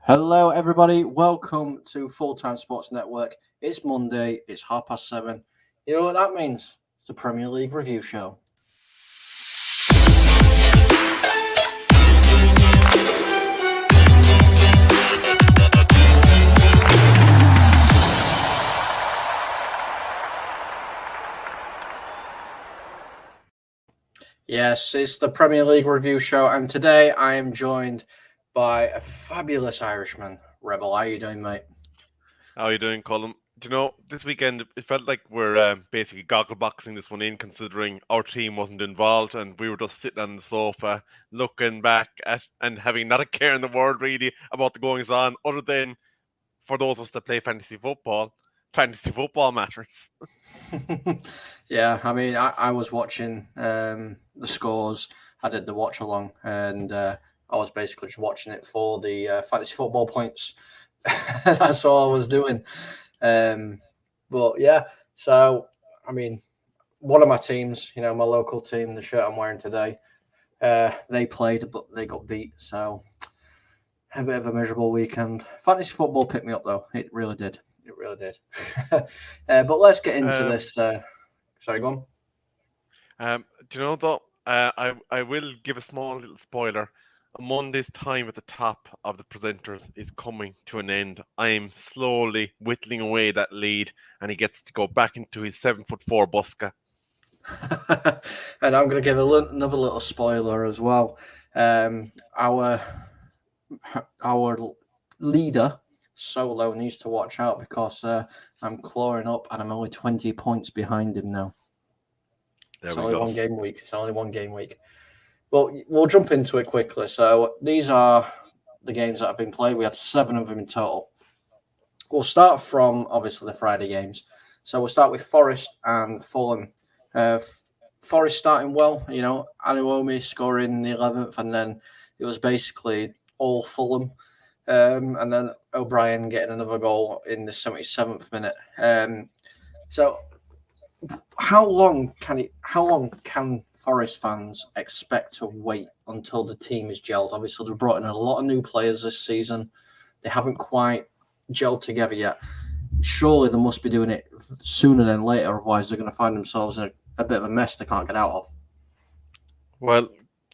Hello, everybody. Welcome to Full Time Sports Network. It's Monday. It's 7:30. You know what that means? It's the Premier League review show. Yes, it's the Premier League review show, and today I am joined by a fabulous Irishman. Rebel, how you doing, mate? How are you doing, Colin? Do you know, this weekend it felt like we're basically goggle boxing this one in, considering our team wasn't involved and we were just sitting on the sofa, looking back at and having not a care in the world really about the goings on, other than for those of us that play fantasy football matters. Yeah, I mean, I was watching the scores. I did the watch along, and I was basically just watching it for the fantasy football points. That's all I was doing. Um, but yeah, so I mean, one of my teams, my local team, the shirt I'm wearing today, they played, but they got beat. So a bit of a miserable weekend. Fantasy football picked me up though. It really did. It really did. But let's get into Um, this. Sorry, go on. do you know though? I will give a small little spoiler. Monday's time at the top of the presenters is coming to an end. I am slowly whittling away that lead, and he gets to go back into his 7'4" buska. And I'm going to give another little spoiler as well. Um, our our leader Solo needs to watch out because I'm clawing up and I'm only 20 points behind him now. There It's we only go. one game week. It's only one game week. Well, we'll jump into it quickly. So these are the games that have been played. We had 7 of them in total. We'll start from obviously the Friday games. So we'll start with Forest and Fulham. Forest starting well, Anuomi scoring the 11th, and then it was basically all Fulham. And then O'Brien getting another goal in the 77th minute. So how long can Forest fans expect to wait until the team is gelled? Obviously, they've brought in a lot of new players this season. They haven't quite gelled together yet. Surely they must be doing it sooner than later, otherwise they're going to find themselves in a bit of a mess they can't get out of. Well,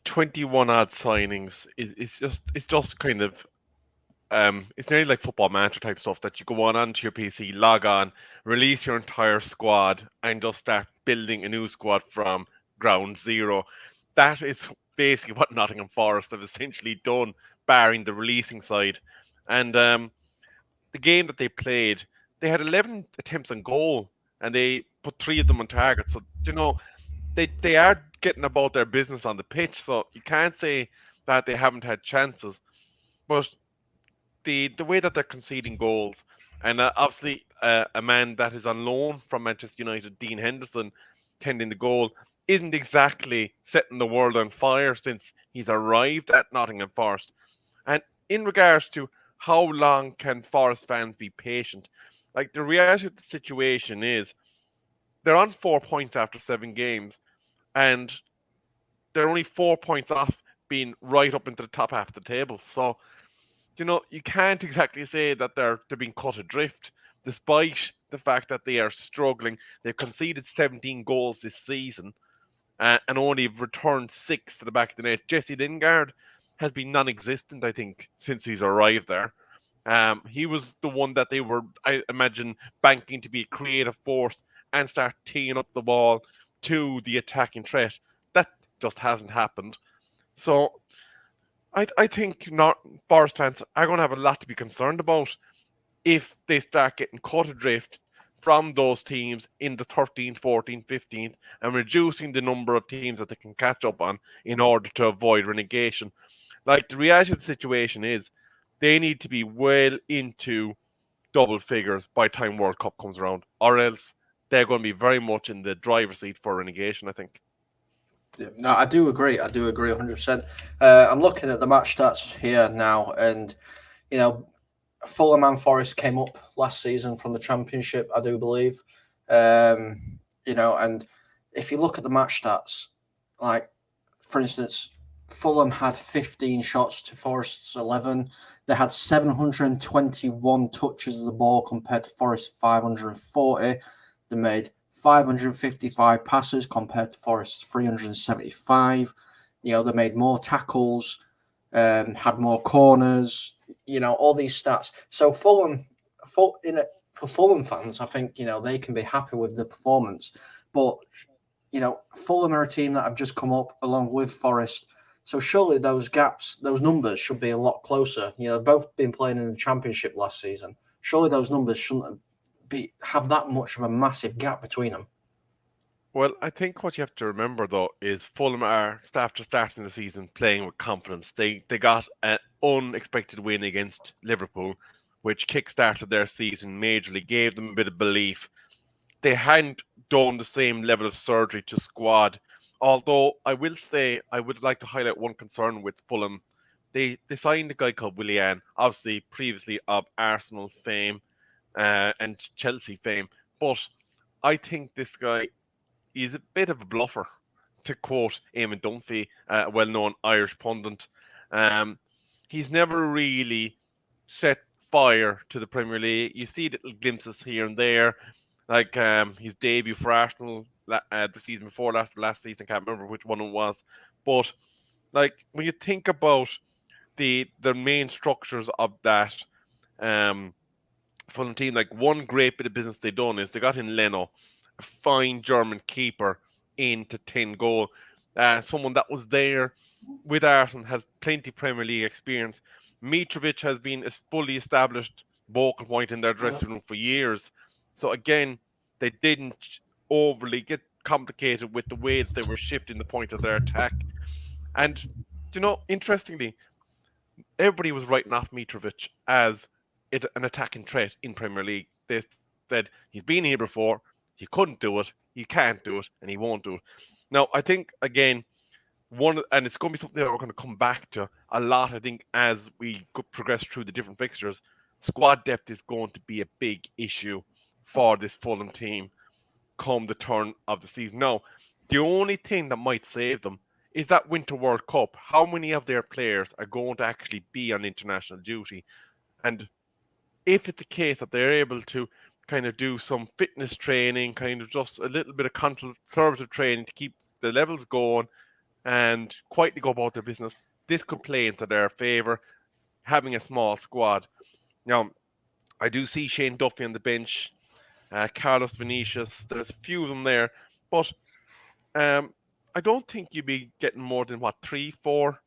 21 odd signings is just kind of it's nearly like football manager type stuff that you go on onto your PC, log on, release your entire squad, and just start building a new squad from ground zero. That is basically what Nottingham Forest have essentially done, barring the releasing side. And the game that they played, they had 11 attempts on goal, and they put 3 of them on target. So they are getting about their business on the pitch. So you can't say that they haven't had chances, but the way that they're conceding goals, and obviously a man that is on loan from Manchester United, Dean Henderson, tending the goal, isn't exactly setting the world on fire since he's arrived at Nottingham Forest. And in regards to how long can Forest fans be patient, like the reality of the situation is they're on 4 points after 7 games, and they're only 4 points off being right up into the top half of the table. So you can't exactly say that they're being cut adrift, despite the fact that they are struggling. They've conceded 17 goals this season, and only returned 6 to the back of the net. Jesse Lingard has been non-existent, I think, since he's arrived there. He was the one that they were, I imagine, banking to be a creative force and start teeing up the ball to the attacking threat. That just hasn't happened. So I think not Forest fans are going to have a lot to be concerned about if they start getting cut adrift from those teams in the 13th, 14th, 15th, and reducing the number of teams that they can catch up on in order to avoid relegation. Like, the reality of the situation is they need to be well into double figures by the time World Cup comes around, or else they're going to be very much in the driver's seat for relegation, I think. Yeah, no, I do agree. I do agree 100%. I'm looking at the match stats here now, and you know, Fulham and Forest came up last season from the Championship, I do believe. And if you look at the match stats, like for instance, Fulham had 15 shots to Forest's 11. They had 721 touches of the ball compared to Forest's 540. They made 555 passes compared to Forest's 375. They made more tackles, had more corners. All these stats. So for Fulham fans, I think they can be happy with the performance. But Fulham are a team that have just come up along with Forest. So surely those numbers should be a lot closer. They've both been playing in the Championship last season. Surely those numbers shouldn't have that much of a massive gap between them. Well, I think what you have to remember though is Fulham are after starting the season playing with confidence. They got an unexpected win against Liverpool, which kick-started their season majorly, gave them a bit of belief. They hadn't done the same level of surgery to squad. Although I will say I would like to highlight one concern with Fulham. They signed a guy called Willian, obviously previously of Arsenal fame and Chelsea fame. But I think this guy is a bit of a bluffer, to quote Eamon Dunphy, a well-known Irish pundit. He's never really set fire to the Premier League. You see little glimpses here and there, like his debut for Arsenal the season before last season. I can't remember which one it was, but like when you think about the main structures of that Fulham team, like one great bit of business they done is they got in Leno, a fine German keeper, into 10 goal. Someone that was there with Arsenal, has plenty Premier League experience. Mitrovic has been a fully established vocal point in their dressing room for years. So again, they didn't overly get complicated with the way that they were shifting the point of their attack. And, interestingly, everybody was writing off Mitrovic as an attacking threat in Premier League. They said he's been here before, he couldn't do it, he can't do it, and he won't do it. Now, I think again, and it's going to be something that we're going to come back to a lot. I think as we progress through the different fixtures, squad depth is going to be a big issue for this Fulham team come the turn of the season. Now, the only thing that might save them is that Winter World Cup. How many of their players are going to actually be on international duty? And if it's the case that they're able to kind of do some fitness training, kind of just a little bit of conservative training to keep the levels going and quietly go about their business, this could play into their favour, having a small squad. Now, I do see Shane Duffy on the bench, Carlos Vinicius, there's a few of them there, but I don't think you'd be getting more than, 3-4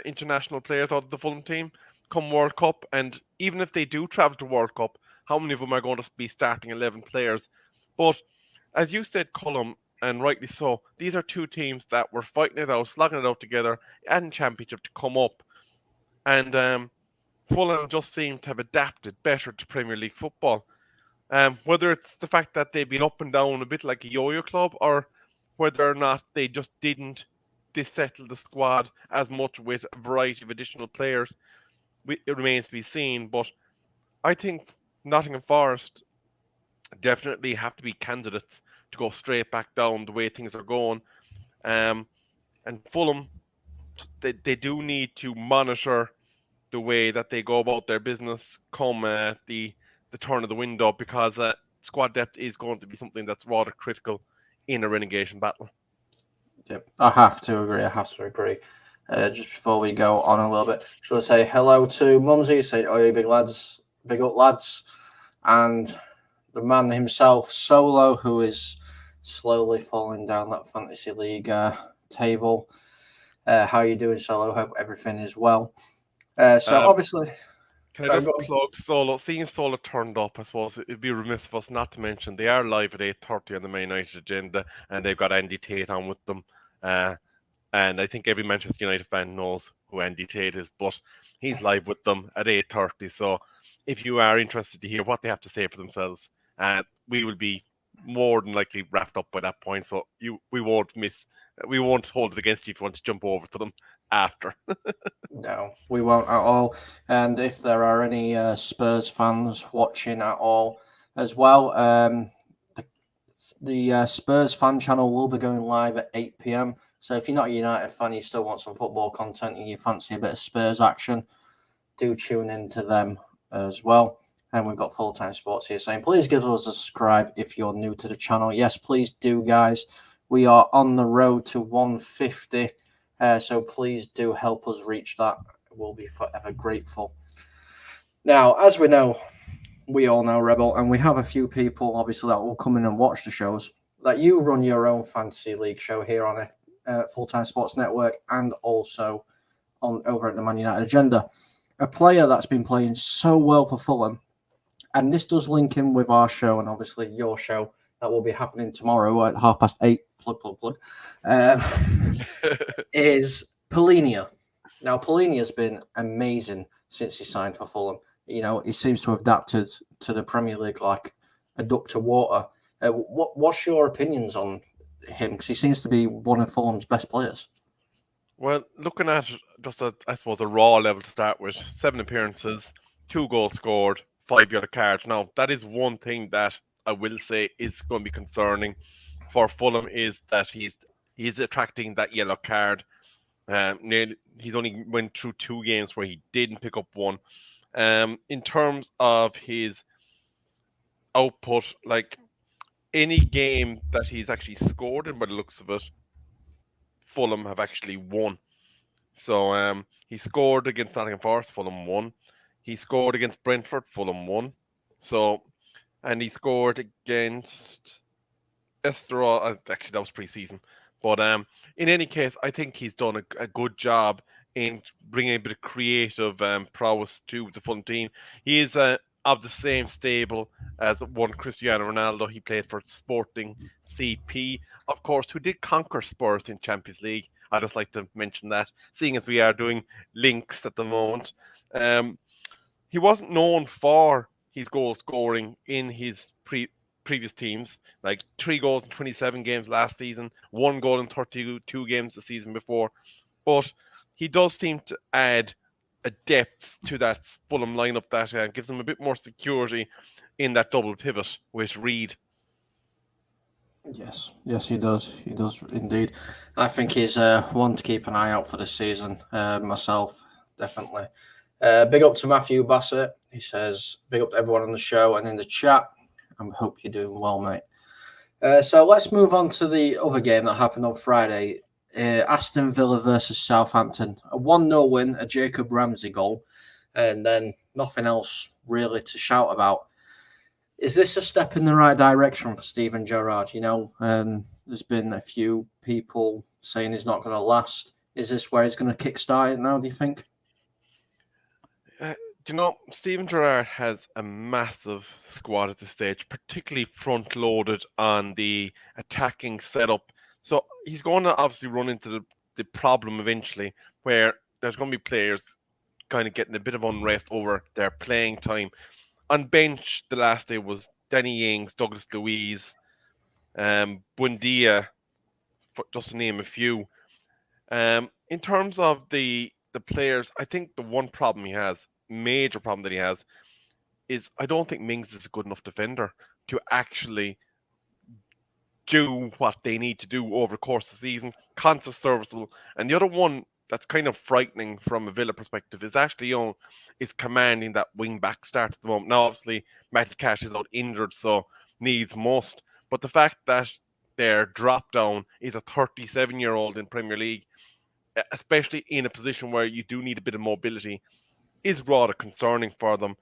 international players out of the Fulham team come World Cup. And even if they do travel to World Cup, how many of them are going to be starting 11 players? But as you said, Cullum, and rightly so, these are two teams that were fighting it out, slogging it out together, and Championship to come up. And Fulham just seem to have adapted better to Premier League football. Whether it's the fact that they've been up and down a bit like a yo-yo club, or whether or not they just didn't dissettle the squad as much with a variety of additional players, it remains to be seen. But I think Nottingham Forest definitely have to be candidates to go straight back down the way things are going. And Fulham, they do need to monitor the way that they go about their business come the turn of the window, because squad depth is going to be something that's rather critical in a relegation battle. Yep, I have to agree. Just before we go on a little bit, should I say hello to Mumsy? Say, oh, you big lads, big up lads, and the man himself, Solo, who is slowly falling down that fantasy league table. How you doing, Solo? Hope everything is well. Obviously, can I just plug Solo? Seeing Solo turned up, I suppose it'd be remiss of us not to mention they are live at 8:30 on the Man United agenda, and they've got Andy Tate on with them. And I think every Manchester United fan knows who Andy Tate is, but he's live with them at 8:30. So if you are interested to hear what they have to say for themselves, we will be more than likely wrapped up by that point. So we won't hold it against you if you want to jump over to them after. No, we won't at all. And if there are any Spurs fans watching at all as well, the Spurs fan channel will be going live at 8 p.m. So if you're not a United fan, you still want some football content and you fancy a bit of Spurs action, do tune into them as well. And we've got Full-Time Sports here saying, please give us a subscribe if you're new to the channel. Yes, please do, guys. We are on the road to 150. So please do help us reach that. We'll be forever grateful. Now, as we know, we all know, Rebel, and we have a few people, obviously, that will come in and watch the shows, that you run your own fantasy league show here on Full-Time Sports Network and also on over at the Man United Agenda. A player that's been playing so well for Fulham, and this does link in with our show and obviously your show that will be happening tomorrow at 8:30, is Polinia. Now, Polinia's been amazing since he signed for Fulham. You know, he seems to have adapted to the Premier League like a duck to water. What's your opinions on him? Because he seems to be one of Fulham's best players. Well, looking at just I suppose a raw level to start with, 7 appearances, 2 goals scored, 5 yellow cards. Now that is one thing that I will say is going to be concerning for Fulham, is that he's attracting that yellow card. He's only went through 2 games where he didn't pick up one. In terms of his output, like any game that he's actually scored in, by the looks of it, Fulham have actually won. So he scored against Nottingham Forest, Fulham won. He scored against Brentford, Fulham won. And he scored against Estoril. Actually, that was pre-season. But in any case, I think he's done a good job in bringing a bit of creative prowess to the Fulham team. He is of the same stable as one Cristiano Ronaldo. He played for Sporting CP, of course, who did conquer Spurs in Champions League. I just like to mention that, seeing as we are doing links at the moment. He wasn't known for his goal scoring in his previous teams, like 3 goals in 27 games last season, 1 goal in 32 games the season before. But he does seem to add a depth to that Fulham lineup that gives him a bit more security in that double pivot with Reed. Yes, he does. He does indeed. I think he's one to keep an eye out for this season. Myself, definitely. Big up to Matthew Bassett. He says, big up to everyone on the show and in the chat. I hope you're doing well, mate. So let's move on to the other game that happened on Friday. Aston Villa versus Southampton. A 1-0 win, a Jacob Ramsey goal, and then nothing else really to shout about. Is this a step in the right direction for Steven Gerrard? You know, there's been a few people saying he's not going to last. Is this where he's going to kickstart it now, do you think? Steven Gerrard has a massive squad at this stage, particularly front-loaded on the attacking setup. So he's going to obviously run into the problem eventually, where there's going to be players kind of getting a bit of unrest over their playing time. On bench, the last day was Danny Ings, Douglas Luiz, Buendia, just to name a few. In terms of the players, I think the one problem he has, major problem that he has, is I don't think Mings is a good enough defender to actually do what they need to do over the course of the season. Constant serviceable. And the other one that's kind of frightening from a Villa perspective is Ashley Young is commanding that wing back start at the moment. Now, obviously, Matty Cash is out injured, so needs must. But the fact that their drop down is a 37-year-old in Premier League, especially in a position where you do need a bit of mobility, is rather concerning for them.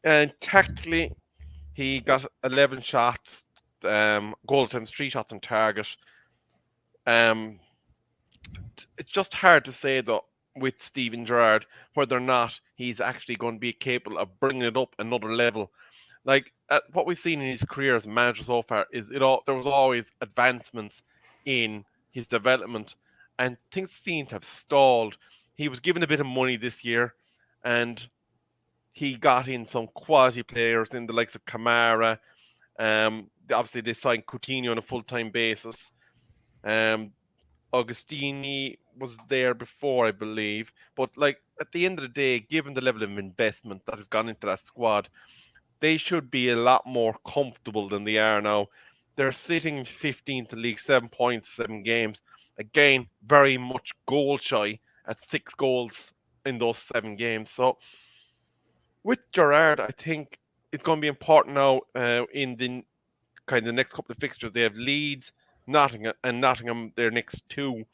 And tactically, he got 11 shots, goal attempts, 3 shots on target. It's just hard to say, though, with Steven Gerrard, whether or not he's actually going to be capable of bringing it up another level. Like, what we've seen in his career as a manager so far is there was always advancements in his development, and things seem to have stalled. He was given a bit of money this year, and he got in some quality players in the likes of Kamara. Obviously, they signed Coutinho on a full-time basis. Augustini was there before, I believe. But like at the end of the day, given the level of investment that has gone into that squad, they should be a lot more comfortable than they are now. They're sitting 15th in the league, 7 points, 7 games. Again, very much goal shy at 6 goals in those 7 games. So with Gerrard, I think it's going to be important now in the kind of next couple of fixtures. They have Leeds, Nottingham their next two.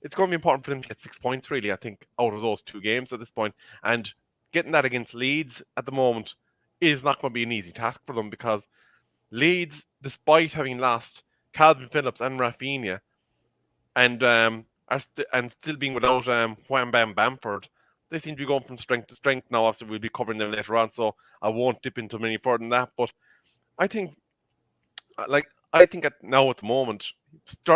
It's going to be important for them to get 6 points, really, I think, out of those 2 games at this point. And getting that against Leeds at the moment is not going to be an easy task for them, because Leeds, despite having lost Calvin Phillips and Rafinha, and and still being without Wham Bam Bamford, they seem to be going from strength to strength now. Obviously, we'll be covering them later on, so I won't dip into many further than that. But I think, I think now at the moment,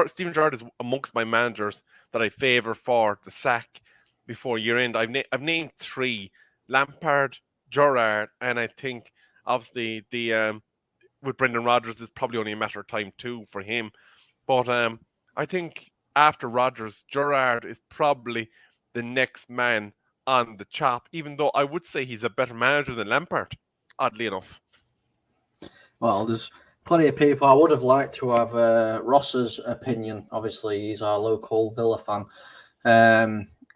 Steven Gerrard is amongst my managers that I favour for the sack before year end. I've named 3: Lampard, Gerrard, and I think obviously the with Brendan Rodgers, it's probably only a matter of time too for him. But I think after Rodgers, Gerrard is probably the next man on the chop, even though I would say he's a better manager than Lampard, oddly enough. Well, there's plenty of people. I would have liked to have Ross's opinion. Obviously, he's our local Villa fan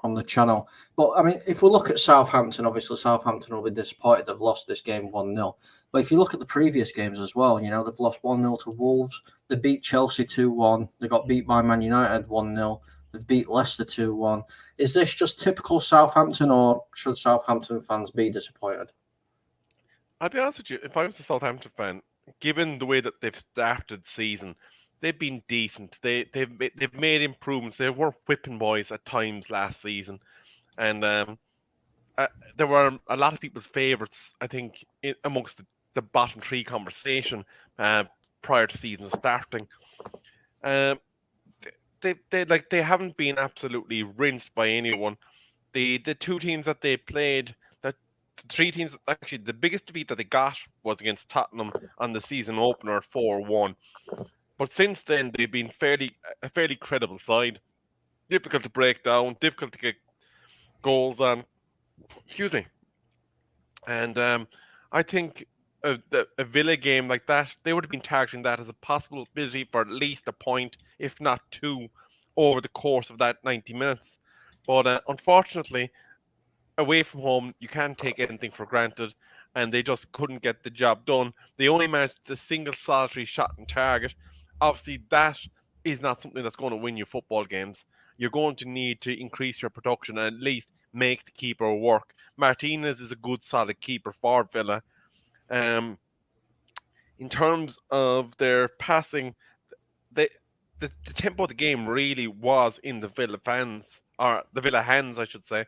on the channel. But, I mean, if we look at Southampton, obviously Southampton will be disappointed they've lost this game 1-0. But if you look at the previous games as well, you know, they've lost 1-0 to Wolves. They beat Chelsea 2-1. They got beat by Man United 1-0. They've beat Leicester 2-1. Is this just typical Southampton, or should Southampton fans be disappointed? I'll be honest with you, if I was a Southampton fan, given the way that they've started the season, they've been decent. They've made improvements. They were whipping boys at times last season, and there were a lot of people's favourites, I think, amongst the bottom 3 conversation prior to season starting. They haven't been absolutely rinsed by anyone. The 2 teams that they played, the 3 teams, actually the biggest defeat that they got was against Tottenham on the season opener 4-1. But since then they've been a fairly credible side. Difficult to break down, difficult to get goals on. Excuse me. And I think a Villa game like that, they would have been targeting that as a possibility for at least a point, if not 2, over the course of that 90 minutes. But unfortunately, away from home, you can't take anything for granted, and they just couldn't get the job done. They only managed a single solitary shot on target. Obviously, that is not something that's going to win you football games. You're going to need to increase your production and at least make the keeper work. Martinez is a good, solid keeper for Villa. In terms of their passing, the tempo of the game really was in the Villa fans, or the Villa hands, I should say,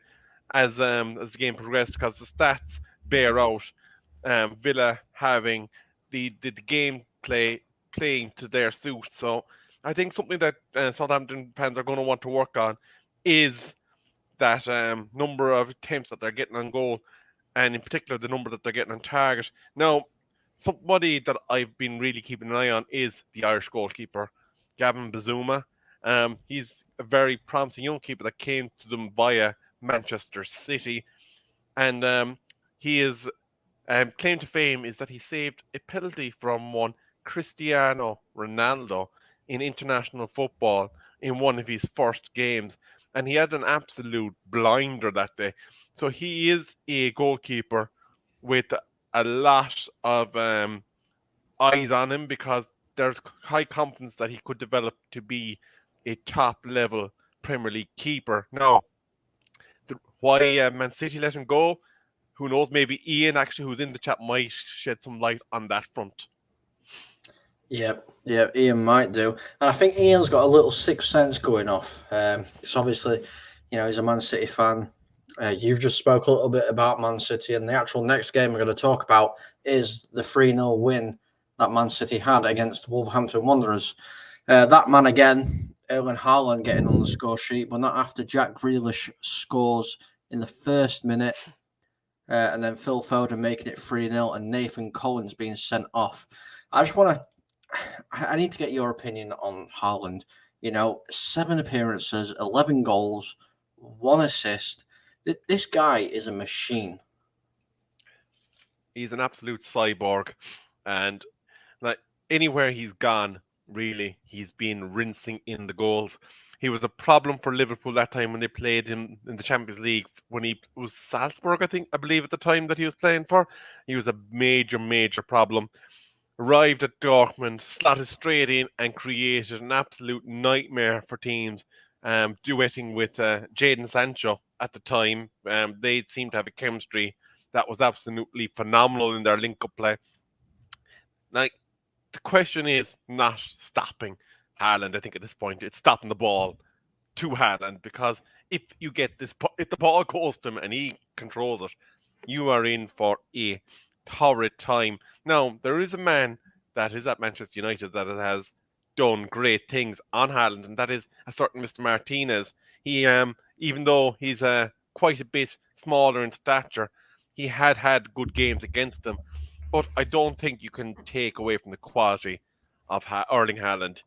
as the game progressed, because the stats bear out Villa having the game playing to their suit. So I think something that Southampton fans are going to want to work on is that number of attempts that they're getting on goal, and in particular the number that they're getting on target. Now, somebody that I've been really keeping an eye on is the Irish goalkeeper, Gavin Bazuma. He's a very promising young keeper that came to them via Manchester City, and his claim to fame is that he saved a penalty from one Cristiano Ronaldo in international football in one of his first games, and he had an absolute blinder that day. So he is a goalkeeper with a lot of eyes on him, because there's high confidence that he could develop to be a top level Premier League keeper. Now, why Man City let him go, who knows? Maybe Ian, actually, who's in the chat, might shed some light on that front. Yeah, Ian might do. And I think Ian's got a little sixth sense going off. Because obviously, you know, he's a Man City fan. You've just spoke a little bit about Man City, and the actual next game we're going to talk about is the 3-0 win that Man City had against Wolverhampton Wanderers. That man again, Erling Haaland, getting on the score sheet, but not after Jack Grealish scores in the first minute, and then Phil Foden making it 3-0, and Nathan Collins being sent off. I need to get your opinion on Haaland. You know, 7 appearances, 11 goals, 1 assist. This guy is a machine. He's an absolute cyborg, and like anywhere he's gone, really, he's been rinsing in the goals. He was a problem for Liverpool that time when they played in the Champions League when he was Salzburg, I believe at the time that he was playing for. He was a major problem. Arrived at Dortmund, slotted straight in, and created an absolute nightmare for teams. Duetting with Jadon Sancho at the time, they seemed to have a chemistry that was absolutely phenomenal in their link-up play. Like, the question is not stopping Haaland. I think at this point it's stopping the ball to Haaland, because if you get this, if the ball goes to him and he controls it, you are in for a torrid time. Now, there is a man that is at Manchester United that has done great things on Haaland, and that is a certain Mr. Martinez. He, even though he's quite a bit smaller in stature, he had good games against him. But I don't think you can take away from the quality of Erling Haaland.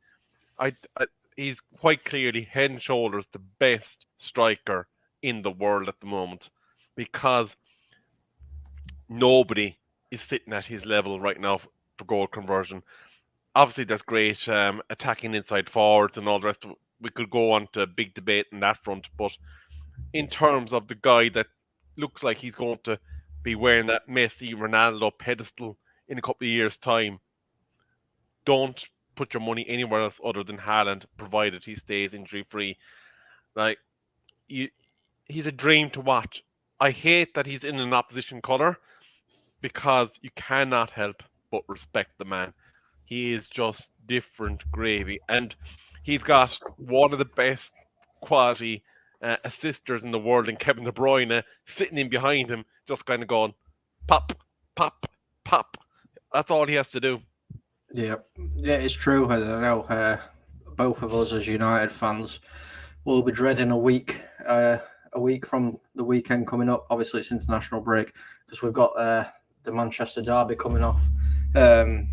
I he's quite clearly head and shoulders the best striker in the world at the moment, because nobody is sitting at his level right now for goal conversion. Obviously, there's great attacking inside forwards and all the rest of it. We could go on to a big debate in that front, but in terms of the guy that looks like he's going to be wearing that Messi Ronaldo pedestal in a couple of years' time, don't put your money anywhere else other than Haaland, provided he stays injury free. Like, he's a dream to watch. I hate that he's in an opposition colour, because you cannot help but respect the man. He is just different gravy, and he's got one of the best quality assisters in the world in Kevin De Bruyne sitting in behind him, just kind of going pop, pop, pop. That's all he has to do. Yeah, yeah, it's true. I know both of us as United fans will be dreading a week from the weekend coming up. Obviously, it's international break because we've got the Manchester derby coming off. Um,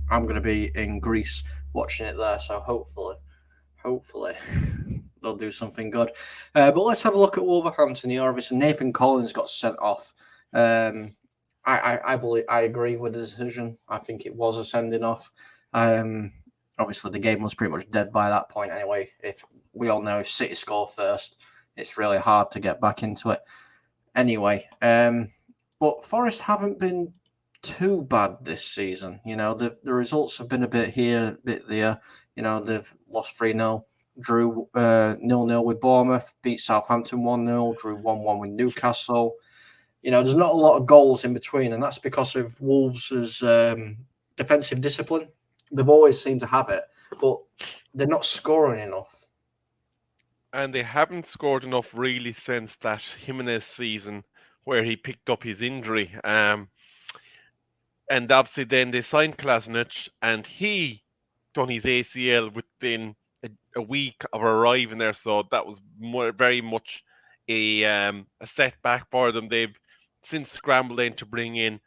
I'm going to be in Greece watching it there, so hopefully they'll do something good. But let's have a look at Wolverhampton here. Obviously, Nathan Collins got sent off. I believe I agree with the decision. I think it was a sending off. Obviously, the game was pretty much dead by that point anyway. If we all know if City score first, it's really hard to get back into it. Anyway, but Forest haven't been too bad this season. You know, the results have been a bit here, a bit there. You know, they've lost 3-0, drew 0-0 with Bournemouth, beat Southampton 1-0, drew 1-1 with Newcastle. You know, there's not a lot of goals in between, and that's because of Wolves' defensive discipline. They've always seemed to have it, but they're not scoring enough. And they haven't scored enough really since that Jimenez season where he picked up his injury. And obviously then they signed Klasnic, and he done his ACL within a week of arriving there. So that was very much a setback for them. They've since scrambled in to bring in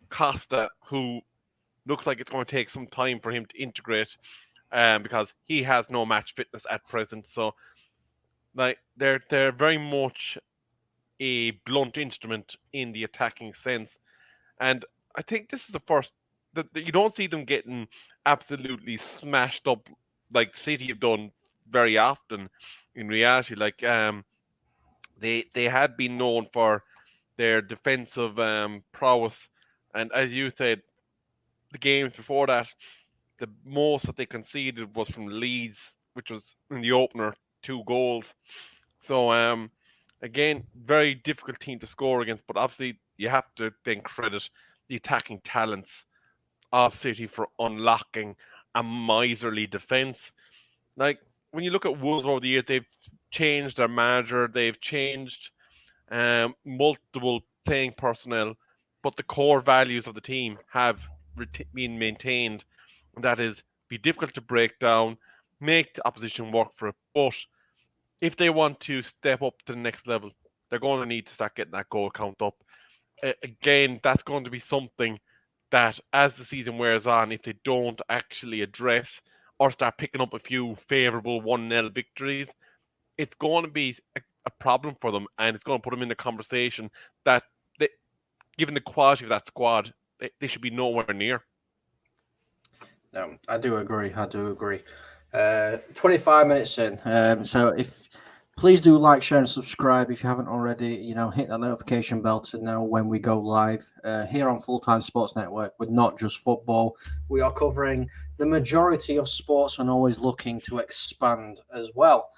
Costa, who looks like it's going to take some time for him to integrate, because he has no match fitness at present. So, like, they're very much a blunt instrument in the attacking sense, and I think this is the first that you don't see them getting absolutely smashed up like City have done very often. In reality, like they had been known for their defensive prowess, and as you said, the games before that, the most that they conceded was from Leeds, which was in the opener, 2 goals. So again, very difficult team to score against, but obviously you have to then credit the attacking talents of City for unlocking a miserly defence. Like, when you look at Wolves over the years, they've changed their manager, they've changed multiple playing personnel, but the core values of the team have been maintained, and that is be difficult to break down, make the opposition work for it. But if they want to step up to the next level, they're going to need to start getting that goal count up. Again, that's going to be something that, as the season wears on, if they don't actually address or start picking up a few favourable 1-0 victories, it's going to be a problem for them, and it's going to put them in the conversation that, they, given the quality of that squad, they should be nowhere near. No, I do agree. 25 minutes in. So please do like, share, and subscribe if you haven't already. Hit that notification bell to know when we go live here on Full Time Sports Network. With not just football, we are covering the majority of sports and always looking to expand as well.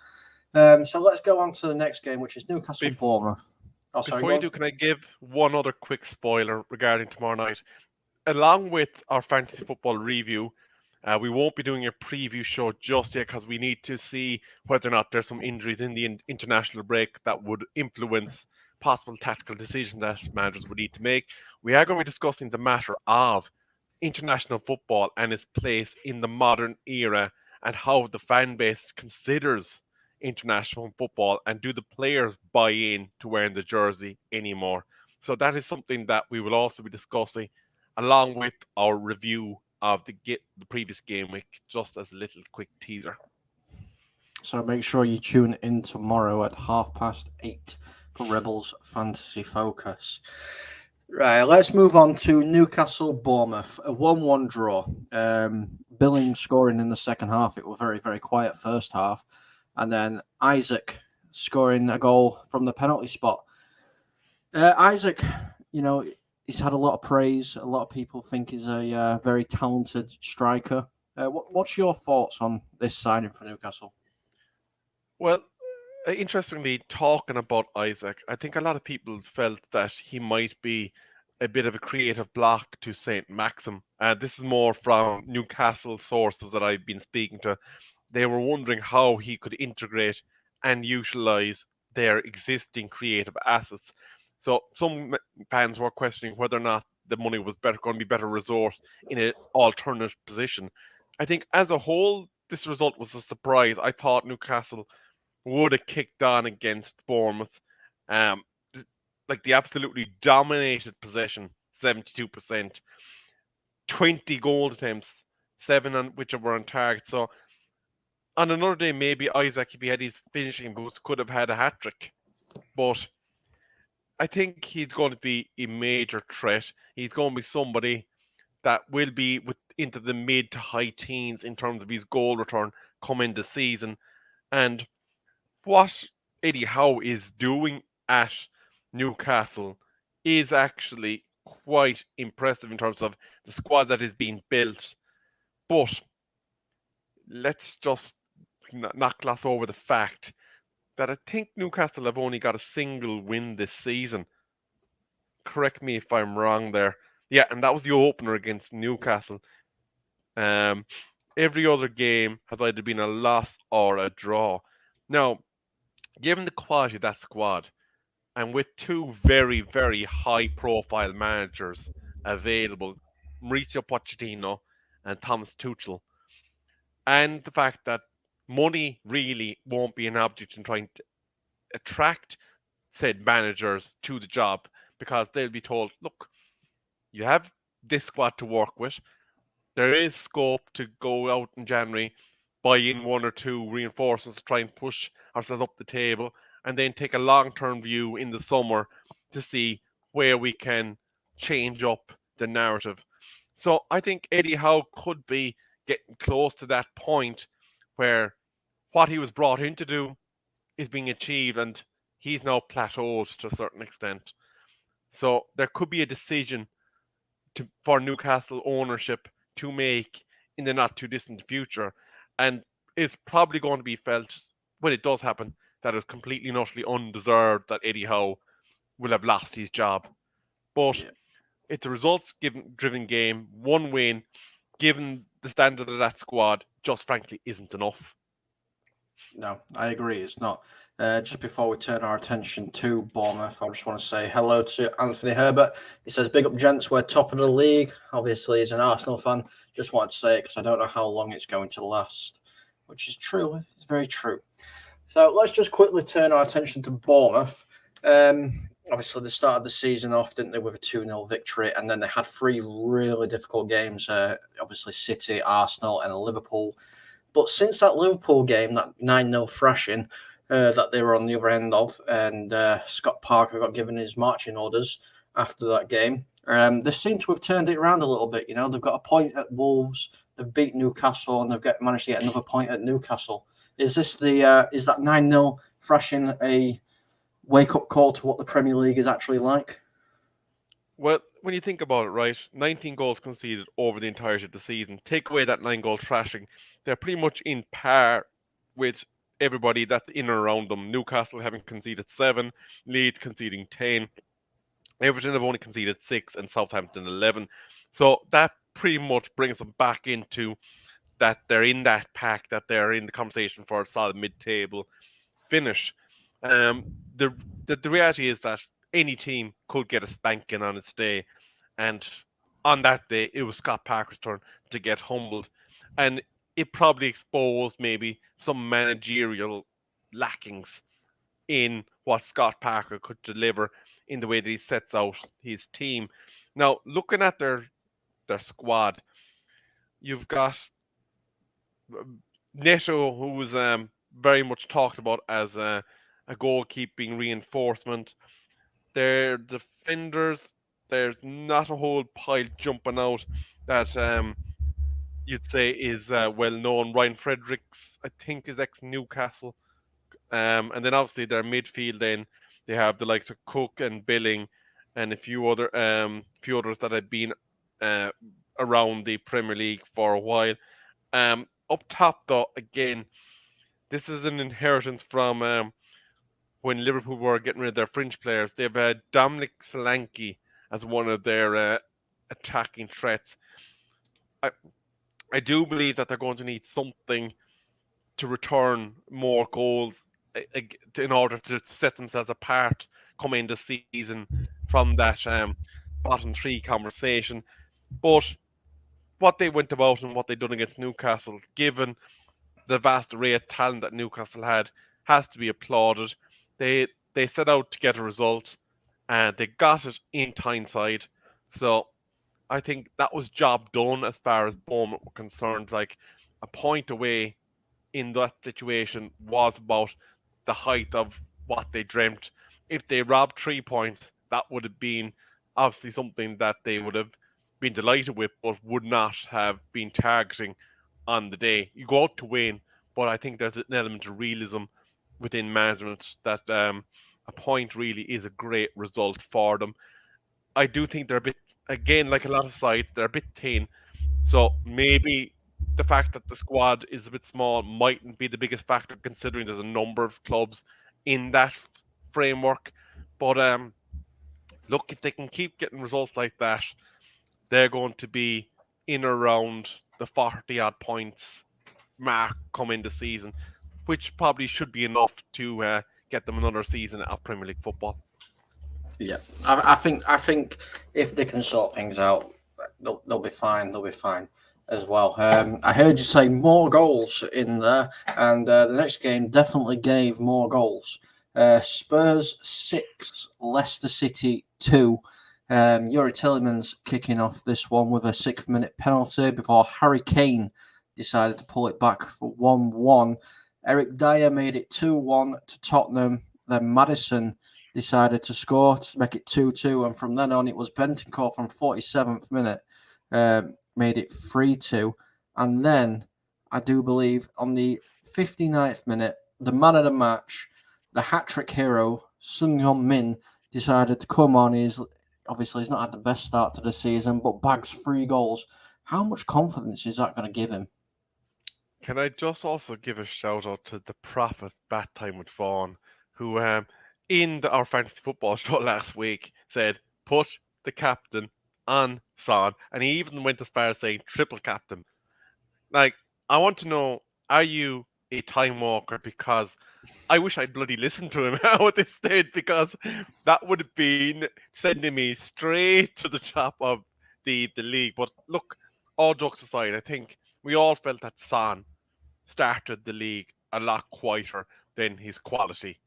So let's go on to the next game, which is Newcastle Bournemouth. Before you do, can I give one other quick spoiler regarding tomorrow night? Along with our fantasy football review, we won't be doing a preview show just yet because we need to see whether or not there's some injuries in the international break that would influence possible tactical decisions that managers would need to make. We are going to be discussing the matter of international football and its place in the modern era and how the fan base considers international football and do the players buy in to wearing the jersey anymore. So that is something that we will also be discussing along with our review of the previous game week, just as a little quick teaser. So make sure you tune in tomorrow at 8:30 for Rebels Fantasy Focus. Right, let's move on to Newcastle Bournemouth, a 1-1 draw. Billing scoring in the second half. It was very, very quiet first half. And then Isaac scoring a goal from the penalty spot. Isaac, he's had a lot of praise. A lot of people think he's a very talented striker. What's your thoughts on this signing for Newcastle? Well, interestingly, talking about Isaac, I think a lot of people felt that he might be a bit of a creative block to St. Maxim. This is more from Newcastle sources that I've been speaking to. They were wondering how he could integrate and utilize their existing creative assets. So some fans were questioning whether or not the money was going to be better resourced in an alternate position. I think as a whole, this result was a surprise. I thought Newcastle would have kicked on against Bournemouth. Like the absolutely dominated possession, 72%, 20 goal attempts, 7 on which were on target. So on another day, maybe Isaac, if he had his finishing boots, could have had a hat trick. But I think he's going to be a major threat. He's going to be somebody that will be into the mid to high teens in terms of his goal return coming the season. And what Eddie Howe is doing at Newcastle is actually quite impressive in terms of the squad that is being built. But let's just not gloss over the fact that I think Newcastle have only got a single win this season. Correct me if I'm wrong there. Yeah, and that was the opener against Newcastle. Every other game has either been a loss or a draw. Now, given the quality of that squad, and with two very, very high-profile managers available, Mauricio Pochettino and Thomas Tuchel, and the fact that money really won't be an object in trying to attract said managers to the job, because they'll be told, look, you have this squad to work with. There is scope to go out in January, buy in 1 or 2 reinforcements to try and push ourselves up the table, and then take a long-term view in the summer to see where we can change up the narrative. So I think Eddie Howe could be getting close to that point where what he was brought in to do is being achieved, and he's now plateaued to a certain extent. So there could be a decision for Newcastle ownership to make in the not too distant future, and it's probably going to be felt when it does happen that it's completely and utterly undeserved that Eddie Howe will have lost his job. But it's a results-driven game. One win, given the standard of that squad, just frankly isn't enough. No, I agree. It's not. Just before we turn our attention to Bournemouth, I just want to say hello to Anthony Herbert. He says, big up, gents. We're top of the league. Obviously, he's an Arsenal fan. Just wanted to say it because I don't know how long it's going to last, which is true. It's very true. So let's just quickly turn our attention to Bournemouth. Obviously, they started the season off, didn't they, with a 2-0 victory, and then they had 3 really difficult games. Obviously, City, Arsenal, and Liverpool. But since that Liverpool game, that 9-0 thrashing that they were on the other end of, and Scott Parker got given his marching orders after that game, they seem to have turned it around a little bit. They've got a point at Wolves. They've beat Newcastle and they've managed to get another point at Newcastle. Is this is that 9-0 thrashing a wake-up call to what the Premier League is actually like? Well, when you think about it, right, 19 goals conceded over the entirety of the season. Take away that 9-goal thrashing, they're pretty much in par with everybody that's in and around them. Newcastle having conceded 7, Leeds conceding 10, Everton have only conceded 6, and Southampton 11. So that pretty much brings them back into that they're in that pack, that they're in the conversation for a solid mid-table finish. Um, the, the reality is that any team could get a spanking on its day, and on that day, it was Scott Parker's turn to get humbled, and it probably exposed maybe some managerial lackings in what Scott Parker could deliver in the way that he sets out his team. Now, looking at their squad, you've got Neto, who was very much talked about as a goalkeeping reinforcement. Their defenders, there's not a whole pile jumping out that you'd say is well known. Ryan Fredericks, I think, is ex Newcastle. And then obviously their midfield, then they have the likes of Cook and Billing and a few others that had been uh, around the Premier League for a while. Up top, though, again, this is an inheritance from when Liverpool were getting rid of their fringe players. They've had Dominic Solanke as one of their attacking threats. I do believe that they're going to need something to return more goals in order to set themselves apart coming this season from that bottom three conversation. But what they went about and what they done against Newcastle, given the vast array of talent that Newcastle had, has to be applauded. They set out to get a result, and they got it in Tyneside. So I think that was job done as far as Bournemouth were concerned. Like, a point away in that situation was about the height of what they dreamt. If they robbed 3 points, that would have been obviously something that they would have been delighted with, but would not have been targeting on the day. You go out to win, but I think there's an element of realism within management that a point really is a great result for them. I do think they're a bit, again, like a lot of sides, they're a bit thin. So maybe the fact that the squad is a bit small mightn't be the biggest factor, considering there's a number of clubs in that framework. But look, if they can keep getting results like that, they're going to be in around the 40 odd points mark coming the season, which probably should be enough to get them another season of Premier League football. Yeah, I think if they can sort things out, they'll be fine. They'll be fine as well. I heard you say more goals in there, and the next game definitely gave more goals. Spurs 6, Leicester City 2. Yuri Tillemans kicking off this one with a 6th-minute penalty before Harry Kane decided to pull it back for 1-1. Eric Dyer made it 2-1 to Tottenham. Then Maddison decided to score to make it 2-2, and from then on it was Bentancur from 47th minute made it 3-2, and then I do believe on the 59th minute, the man of the match, the hat-trick hero, Son Heung-min, decided to come on. He's not had the best start to the season, but bags 3 goals. How much confidence is that going to give him? Can I just also give a shout out to the prophet Bat Time with Fawn, who in our fantasy football show last week said, put the captain on Son, and he even went as far as saying triple captain. Like, I want to know, are you a time walker? Because I wish I'd bloody listened to him at this stage, because that would have been sending me straight to the top of the league. But look, all jokes aside, I think we all felt that Son started the league a lot quieter than his quality.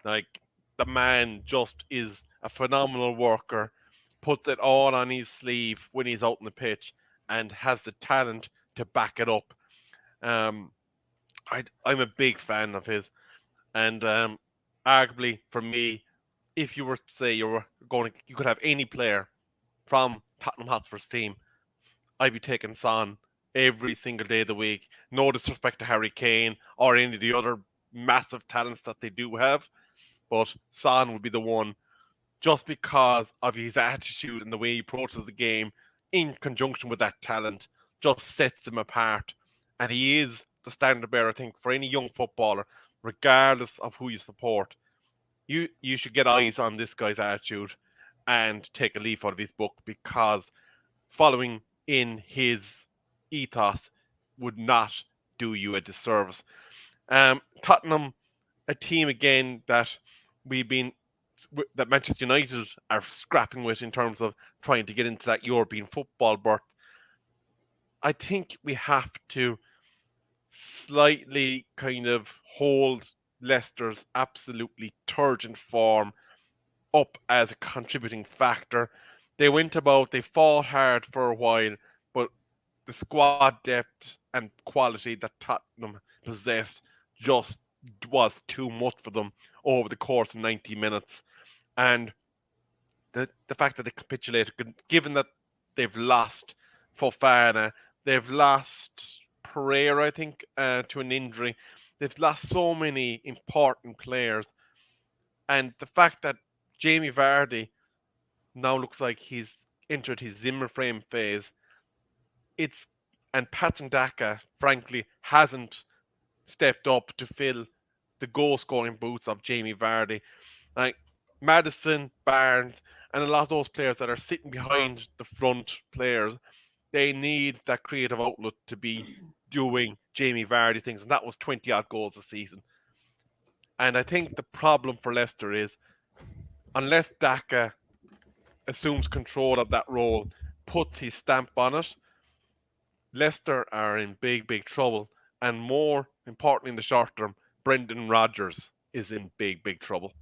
Like, the man just is a phenomenal worker, puts it all on his sleeve when he's out on the pitch, and has the talent to back it up. Um, I'm a big fan of his, and arguably for me, if you were to say you could have any player from Tottenham Hotspur's team, I'd be taking Son every single day of the week. No disrespect to Harry Kane or any of the other massive talents that they do have, but Son would be the one just because of his attitude and the way he approaches the game in conjunction with that talent just sets him apart. And he is the standard bearer, I think, for any young footballer, regardless of who you support. You should get eyes on this guy's attitude and take a leaf out of his book, because following in his ethos would not do you a disservice. Tottenham, a team again that Manchester United are scrapping with in terms of trying to get into that European football berth. I think we have to slightly kind of hold Leicester's absolutely turgent form up as a contributing factor. They fought hard for a while, but the squad depth and quality that Tottenham possessed just was too much for them over the course of 90 minutes. And the fact that they capitulated, given that they've lost Fofana, they've lost Pereira, I think, to an injury. They've lost so many important players. And the fact that Jamie Vardy now looks like he's entered his Zimmer frame phase, it's and Patson Daka, frankly, hasn't stepped up to fill the goal scoring boots of Jamie Vardy. Like Madison, Barnes, and a lot of those players that are sitting behind the front players, they need that creative outlet to be doing Jamie Vardy things, and that was 20 odd goals a season. And I think the problem for Leicester is, unless Daka assumes control of that role, puts his stamp on it, Leicester are in big, big trouble. And more importantly, in the short term, Brendan Rodgers is in big, big trouble.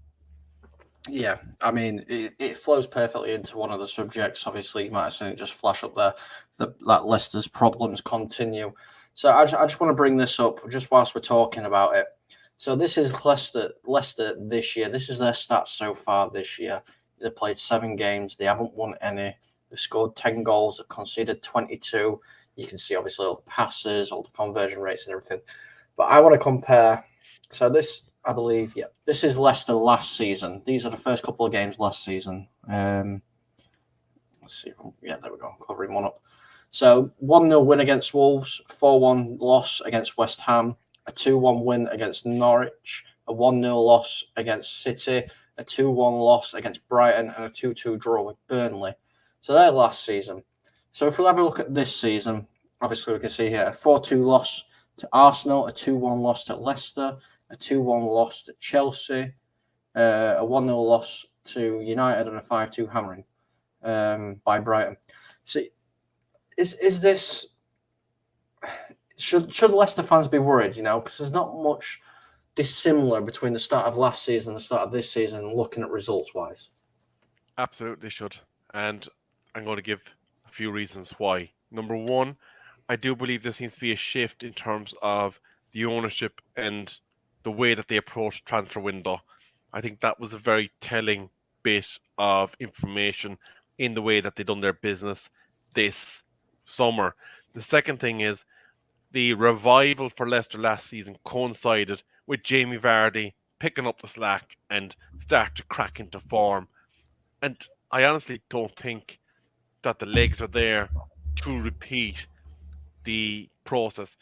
Yeah, I mean, it flows perfectly into one of the subjects. Obviously, you might have seen it just flash up there, that Leicester's problems continue. So I just want to bring this up just whilst we're talking about it. So this is Leicester this year. This is their stats so far this year. They've played 7 games. They haven't won any. They've scored 10 goals. They've conceded 22. You can see, obviously, all the passes, all the conversion rates and everything. But I want to compare. So this, I believe, yeah, this is Leicester last season. These are the first couple of games last season. Let's see. Yeah, there we go. I'm covering one up. So 1-0 win against Wolves, 4-1 loss against West Ham, a 2-1 win against Norwich, a 1-0 loss against City, a 2-1 loss against Brighton, and a 2-2 draw with Burnley. So they're last season. So if we'll have a look at this season, obviously we can see here a 4-2 loss to Arsenal, a 2-1 loss to Leicester, a 2-1 loss to Chelsea, a 1-0 loss to United, and a 5-2 hammering by Brighton. So is this... Should Leicester fans be worried, because there's not much dissimilar between the start of last season and the start of this season looking at results-wise? Absolutely should. And I'm going to give a few reasons why. Number one, I do believe there seems to be a shift in terms of the ownership and the way that they approach transfer window. I think that was a very telling bit of information in the way that they done their business this summer. The second thing is the revival for Leicester last season coincided with Jamie Vardy picking up the slack and start to crack into form. And I honestly don't think that the legs are there to repeat the process.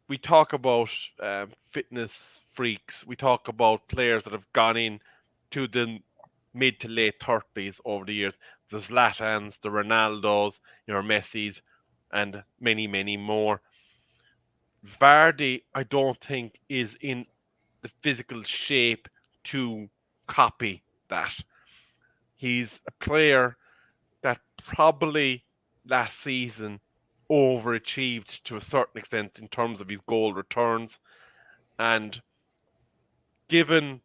We talk about fitness freaks. We talk about players that have gone in to the mid to late 30s over the years. The Zlatans, the Ronaldos, your Messis, and many, many more. Vardy, I don't think, is in the physical shape to copy that. He's a player that probably last season overachieved to a certain extent in terms of his goal returns. And given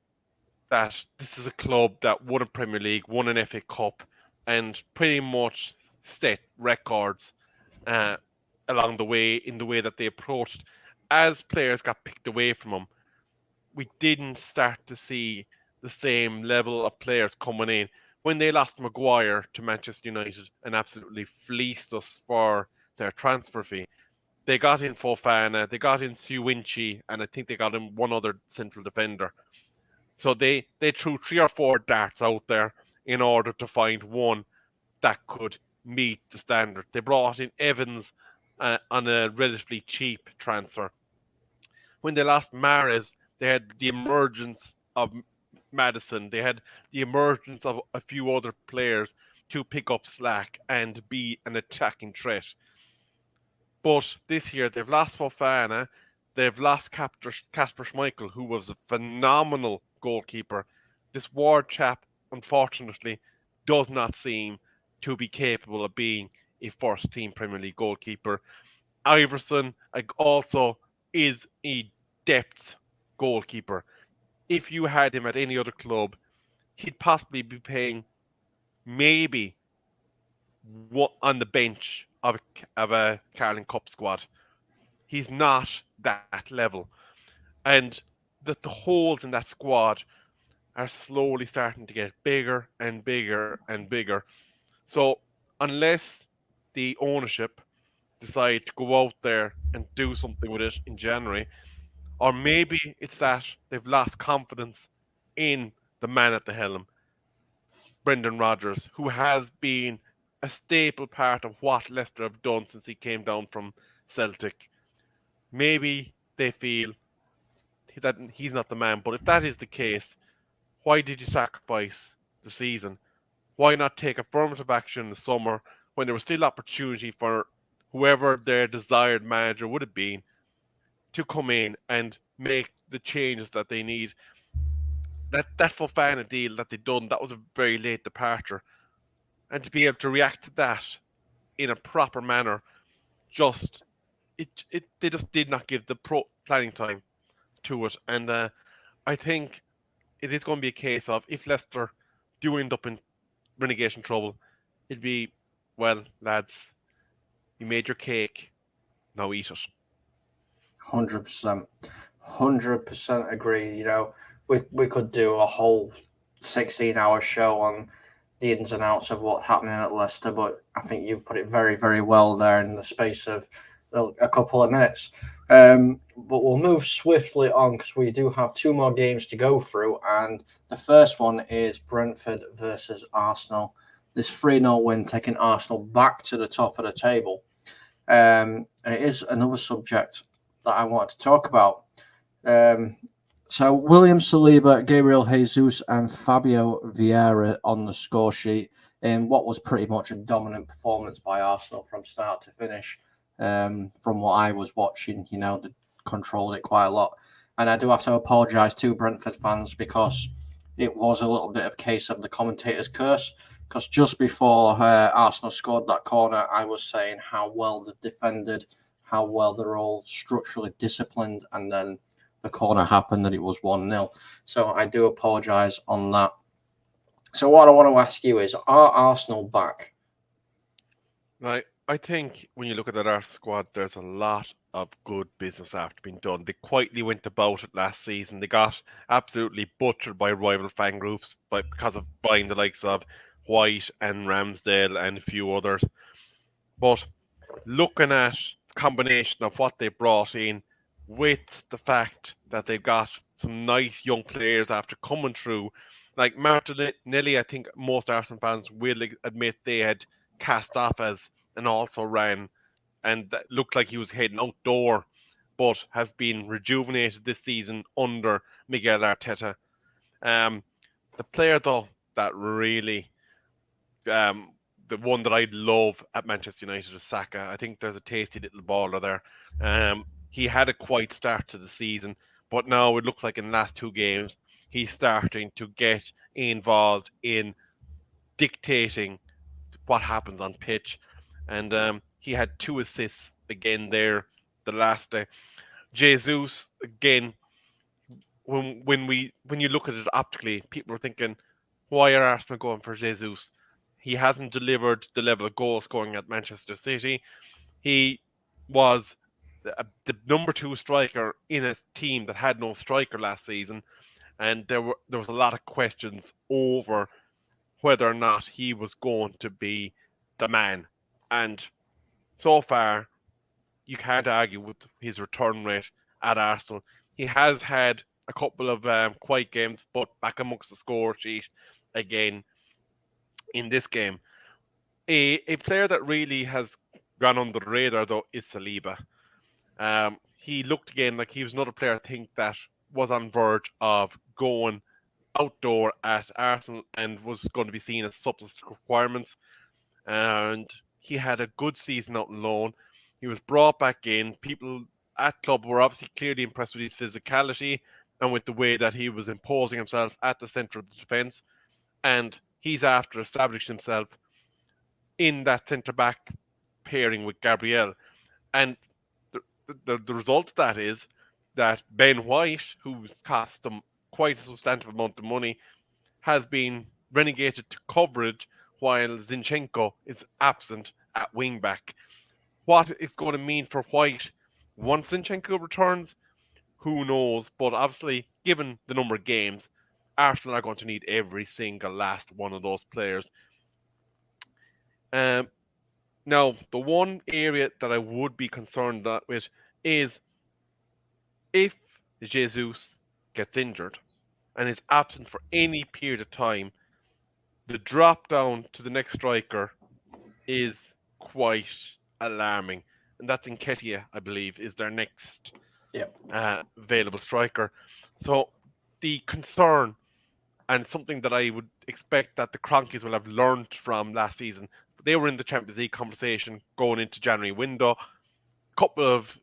that this is a club that won a Premier League, won an FA Cup, and pretty much set records along the way in the way that they approached, as players got picked away from him, we didn't start to see the same level of players coming in. When they lost Maguire to Manchester United and absolutely fleeced us for their transfer fee, They got in Fofana, they got in Suwinchi, and I think they got in one other central defender. So they threw 3 or 4 darts out there in order to find one that could meet the standard. They brought in Evans on a relatively cheap transfer. When they lost Mahrez, they had the emergence of Madison. They had the emergence of a few other players to pick up slack and be an attacking threat. But this year they've lost Fofana, they've lost Kasper Schmeichel, who was a phenomenal goalkeeper. This Ward chap, unfortunately, does not seem to be capable of being a first team Premier League goalkeeper. Iverson also is a depth goalkeeper. If you had him at any other club, he'd possibly be playing maybe on the bench of a Carling Cup squad. He's not that level. And the holes in that squad are slowly starting to get bigger and bigger and bigger. So unless the ownership decide to go out there and do something with it in January, or maybe it's that they've lost confidence in the man at the helm, Brendan Rodgers, who has been a staple part of what Leicester have done since he came down from Celtic. Maybe they feel that he's not the man, but if that is the case, why did you sacrifice the season? Why not take affirmative action in the summer when there was still opportunity for whoever their desired manager would have been to come in and make the changes that they need? That Fofana deal that they done, that was a very late departure, and to be able to react to that in a proper manner, just it they just did not give the pro planning time to it, and I think it is going to be a case of if Leicester do end up in relegation trouble, it'd be, well, lads, you made your cake, now eat it. 100%. 100% agree. We could do a whole 16-hour show on the ins and outs of what's happening at Leicester, but I think you've put it very, very well there in the space of a couple of minutes. But we'll move swiftly on because we do have 2 more games to go through, and the first one is Brentford versus Arsenal. This 3-0 win taking Arsenal back to the top of the table. And it is another subject that I wanted to talk about. So William Saliba, Gabriel Jesus, and Fabio Vieira on the score sheet in what was pretty much a dominant performance by Arsenal from start to finish. From what I was watching, they controlled it quite a lot. And I do have to apologise to Brentford fans because it was a little bit of a case of the commentator's curse. Because just before Arsenal scored that corner, I was saying how well they've defended, how well they're all structurally disciplined, and then the corner happened and it was 1-0. So I do apologise on that. So what I want to ask you is, are Arsenal back? Right. I think when you look at our squad, there's a lot of good business after being done. They quietly went about it last season. They got absolutely butchered by rival fan groups because of buying the likes of White and Ramsdale and a few others. But looking at the combination of what they brought in with the fact that they've got some nice young players after coming through, like Martinelli, I think most Arsenal fans will admit they had cast off as and also ran and that looked like he was heading outdoor, but has been rejuvenated this season under Miguel Arteta. The player though that really the one that I love at Manchester United is Saka. I think there's a tasty little baller there. He had a quiet start to the season, but now it looks like in the last 2 games he's starting to get involved in dictating what happens on pitch, and he had 2 assists again there the last day. Jesus again. When you look at it optically, people are thinking, why are Arsenal going for Jesus? He hasn't delivered the level of goal scoring at Manchester City. He was the number 2 striker in a team that had no striker last season, and there was a lot of questions over whether or not he was going to be the man. And so far, you can't argue with his return rate at Arsenal. He has had a couple of quiet games, but back amongst the score sheet again in this game. A player that really has gone under the radar, though, is Saliba. He looked again like he was another player, I think, that was on verge of going outdoor at Arsenal and was going to be seen as substance requirements. And he had a good season out on loan. He was brought back in. People at club were obviously clearly impressed with his physicality and with the way that he was imposing himself at the centre of the defence. And he's after establishing himself in that centre back pairing with Gabriel. And the result of that is that Ben White, who's cost them quite a substantial amount of money, has been relegated to coverage while Zinchenko is absent at wing back. What it's going to mean for White once Zinchenko returns, who knows? But obviously, given the number of games, Arsenal are going to need every single last one of those players. Now, the one area that I would be concerned with is if Jesus gets injured and is absent for any period of time, the drop down to the next striker is quite alarming. And that's Nketiah, I believe, is their next available striker. So the concern, and something that I would expect that the Cronkies will have learned from last season, they were in the Champions League conversation going into January window, couple of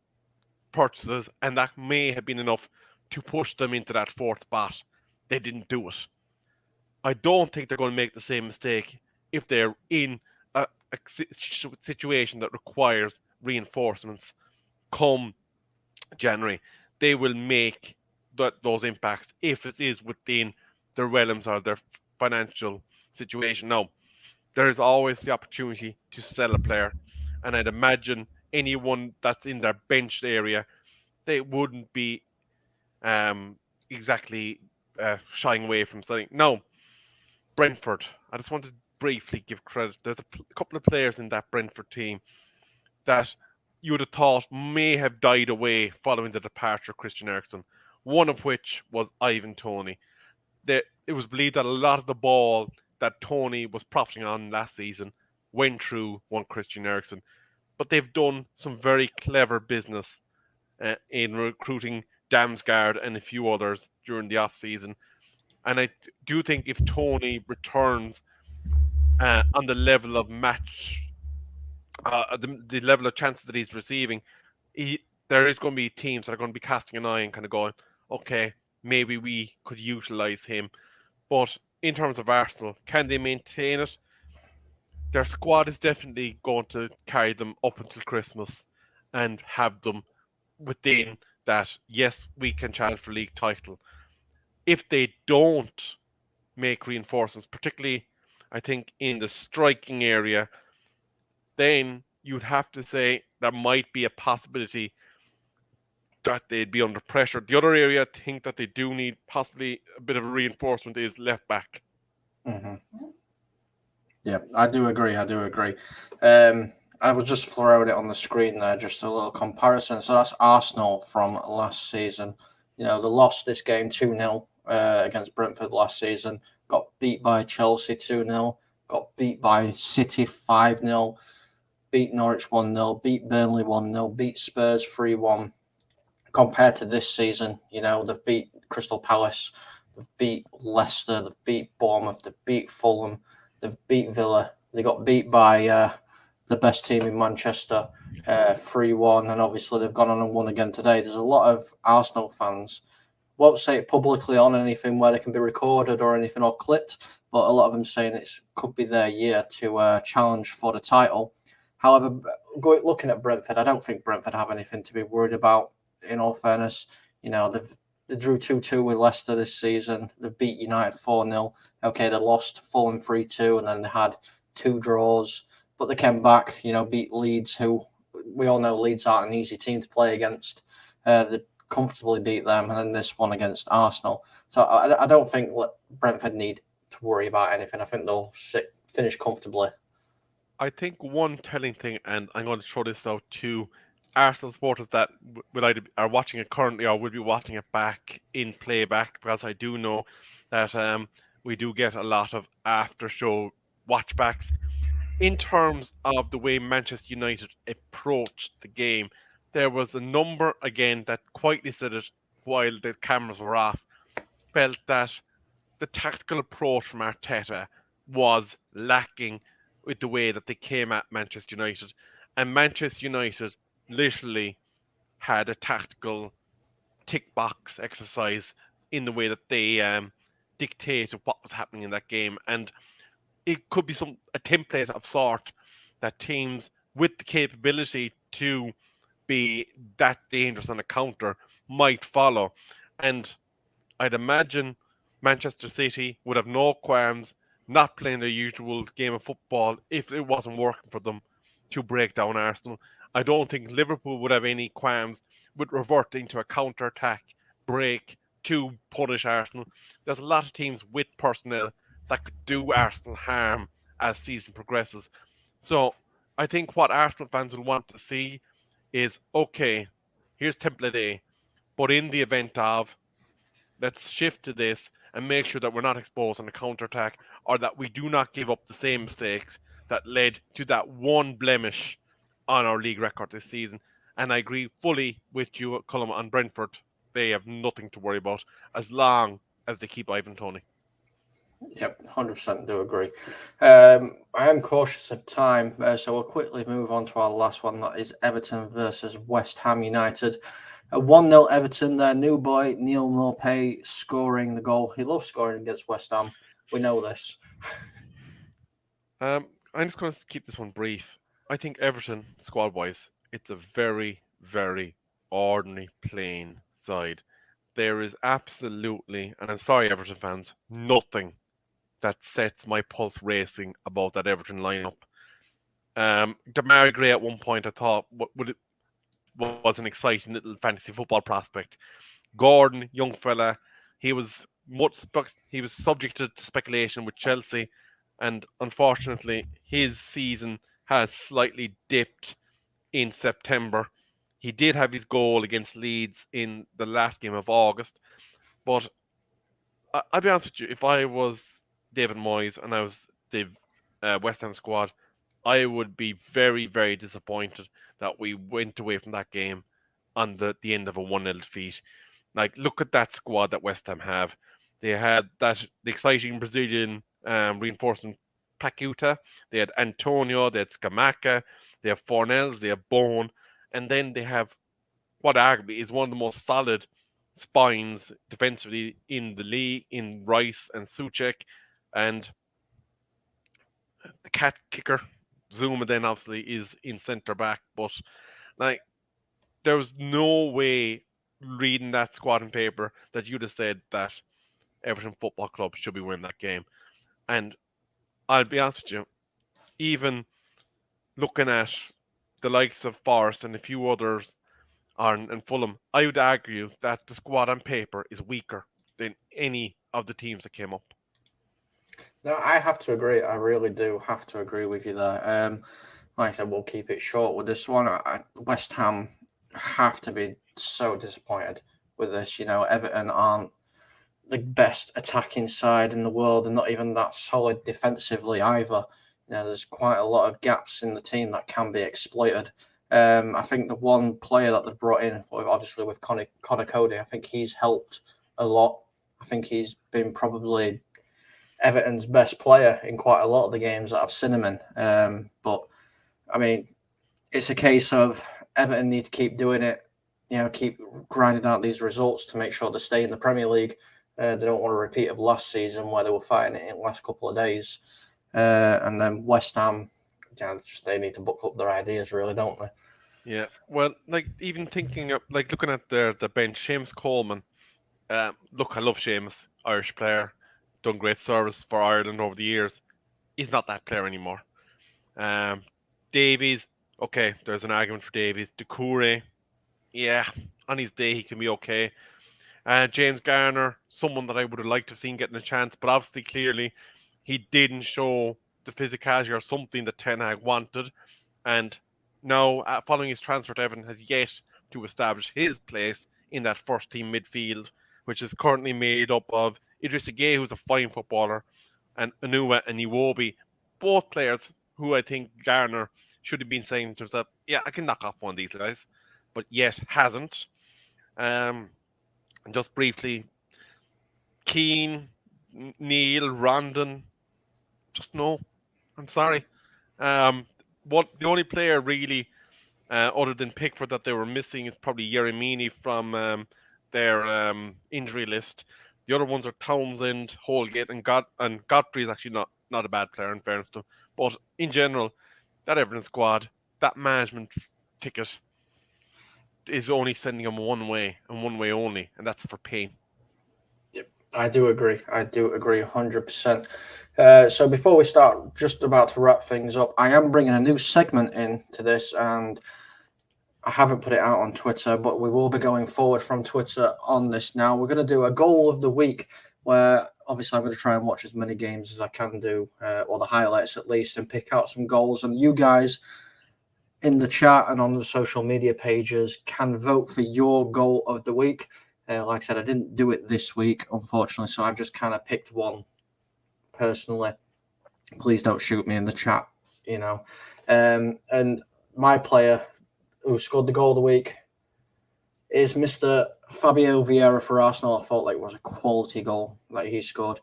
purchases, and that may have been enough to push them into that fourth spot. They didn't do it. I don't think they're going to make the same mistake if they're in a situation that requires reinforcements come January. They will make those impacts if it is within their realms or their financial situation. Now, there is always the opportunity to sell a player, and I'd imagine anyone that's in their benched area, they wouldn't be exactly shying away from selling. Now, Brentford, I just want to briefly give credit. There's a couple of players in that Brentford team that you would have thought may have died away following the departure of Christian Eriksen, one of which was Ivan Toney. It was believed that a lot of the ball that Toney was profiting on last season went through one Christian Eriksen. But they've done some very clever business in recruiting Damsgaard and a few others during the off-season. And I do think if Toney returns on the level of match, the level of chances that he's receiving, there is going to be teams that are going to be casting an eye and kind of going, okay, maybe we could utilise him. But in terms of Arsenal, can they maintain it? Their squad is definitely going to carry them up until Christmas and have them within that, yes, we can challenge for league title. If they don't make reinforcements, particularly, I think, in the striking area, then you'd have to say there might be a possibility that they'd be under pressure. The other area I think that they do need possibly a bit of a reinforcement is left back. Mm-hmm. Yeah, I do agree. I will just throw it on the screen there, just a little comparison. So that's Arsenal from last season. You know, they lost this game 2-0 against Brentford last season, got beat by Chelsea 2-0, got beat by City 5-0, beat Norwich 1-0, beat Burnley 1-0, beat Spurs 3-1. Compared to this season, you know, they've beat Crystal Palace, they've beat Leicester, they've beat Bournemouth, they've beat Fulham, they've beat Villa. They got beat by the best team in Manchester, 3-1, and obviously they've gone on and won again today. There's a lot of Arsenal fans, won't say it publicly on anything where they can be recorded or anything or clipped, but a lot of them saying it could be their year to challenge for the title. However, looking at Brentford, I don't think Brentford have anything to be worried about. In all fairness, you know, they drew 2-2 with Leicester this season. They beat United 4-0. Okay, they lost Fulham 3-2, and then they had 2 draws. But they came back, you know, beat Leeds, who we all know Leeds aren't an easy team to play against. They comfortably beat them, and then this one against Arsenal. So I don't think Brentford need to worry about anything. I think they'll finish comfortably. I think one telling thing, and I'm going to throw this out to Arsenal supporters that will either are watching it currently or will be watching it back in playback, because I do know that we do get a lot of after show watchbacks. In terms of the way Manchester United approached the game, there was a number again that quietly said it while the cameras were off, felt that the tactical approach from Arteta was lacking with the way that they came at Manchester United. And Manchester United literally had a tactical tick box exercise in the way that they dictated what was happening in that game. And it could be a template of sort that teams with the capability to be that dangerous on a counter might follow. And I'd imagine Manchester City would have no qualms not playing their usual game of football if it wasn't working for them to break down Arsenal. I don't think Liverpool would have any qualms with reverting to a counter attack break to punish Arsenal. There's a lot of teams with personnel that could do Arsenal harm as season progresses. So I think what Arsenal fans will want to see is, okay, here's template A, but in the event of, let's shift to this and make sure that we're not exposed on a counter-attack, or that we do not give up the same mistakes that led to that one blemish on our league record this season. And I agree fully with you, Cullum, on Brentford. They have nothing to worry about as long as they keep Ivan Toney. Yep, 100% do agree. I am cautious of time, so we'll quickly move on to our last one. That is Everton versus West Ham United. 1-0 Everton, their new boy, Neil Maupay, scoring the goal. He loves scoring against West Ham. We know this. I'm just going to keep this one brief. I think Everton, squad-wise, it's a very, very ordinary, plain side. There is absolutely, and I'm sorry, Everton fans, nothing that sets my pulse racing about that Everton lineup. Demarai Gray at one point I thought was an exciting little fantasy football prospect. Gordon, young fella, he was subject to speculation with Chelsea, and unfortunately his season has slightly dipped in September. He did have his goal against Leeds in the last game of August, but I'll be honest with you, if I was David Moyes and I was the West Ham squad, I would be very, very disappointed that we went away from that game on the end of a 1-0 defeat. Like, look at that squad that West Ham have. They had the exciting Brazilian reinforcement Pacuta. They had Antonio, they had Scamacca, they have Fornells, they have Bone, and then they have what arguably is one of the most solid spines defensively in the league in Rice and Suchek, and the cat kicker Zuma then obviously is in centre back. But like, there was no way reading that squad on paper that you'd have said that Everton Football Club should be winning that game. And I'll be honest with you, even looking at the likes of Forest and a few others and Fulham, I would argue that the squad on paper is weaker than any of the teams that came up. No, I have to agree. I really do have to agree with you there. Like I said, we'll keep it short with this one. West Ham have to be so disappointed with this. Everton aren't the best attacking side in the world, and not even that solid defensively either. There's quite a lot of gaps in the team that can be exploited. I think the one player that they've brought in, obviously with Connor Cody, I think he's helped a lot. I think he's been probably Everton's best player in quite a lot of the games that I've seen him in. But I mean, it's a case of Everton need to keep doing it, keep grinding out these results to make sure they stay in the Premier League. They don't want a repeat of last season where they were fighting it in the last couple of days. And then West Ham, they need to book up their ideas, really, don't they? Yeah, well, like even thinking of looking at the bench, Seamus Coleman. Look, I love Seamus, Irish player, done great service for Ireland over the years. He's not that player anymore. Davies, okay, there's an argument for Davies. Doucouré, yeah, on his day he can be okay. James Garner, someone that I would have liked to have seen getting a chance, but obviously, clearly, he didn't show the physicality or something that Ten Hag wanted. And now, following his transfer to Everton, has yet to establish his place in that first team midfield, which is currently made up of Idrissa Gueye, who's a fine footballer, and Anua and Iwobi, both players who I think Garner should have been saying to himself, yeah, I can knock off one of these guys, but yet hasn't. And just briefly, Keane, Neil, Rondon, just no. I'm sorry. What the only player really, other than Pickford, that they were missing is probably Yeremini from their injury list. The other ones are Townsend, Holgate, and Godfrey is actually not a bad player in fairness to him. But in general, that Everton squad, that management ticket is only sending them one way and one way only, and that's for pain. Yep, I do agree. 100%. So before we start, just about to wrap things up, I am bringing a new segment into this, and I haven't put it out on Twitter, but we will be going forward from Twitter on this now. We're going to do a goal of the week where obviously I'm going to try and watch as many games as I can do, or the highlights at least, and pick out some goals. And you guys in the chat and on the social media pages can vote for your goal of the week. Like I said, I didn't do it this week, unfortunately, so I've just kind of picked one personally. Please don't shoot me in the chat, you know. And my player who scored the goal of the week is Mr. Fabio Vieira for Arsenal. I thought like it was a quality goal that he scored.